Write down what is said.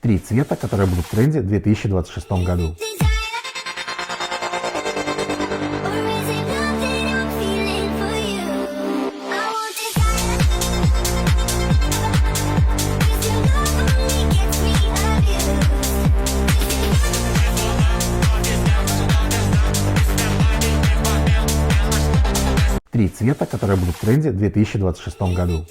Три цвета, которые будут в тренде в 2026 году. Три цвета, которые будут в тренде в 2026 году.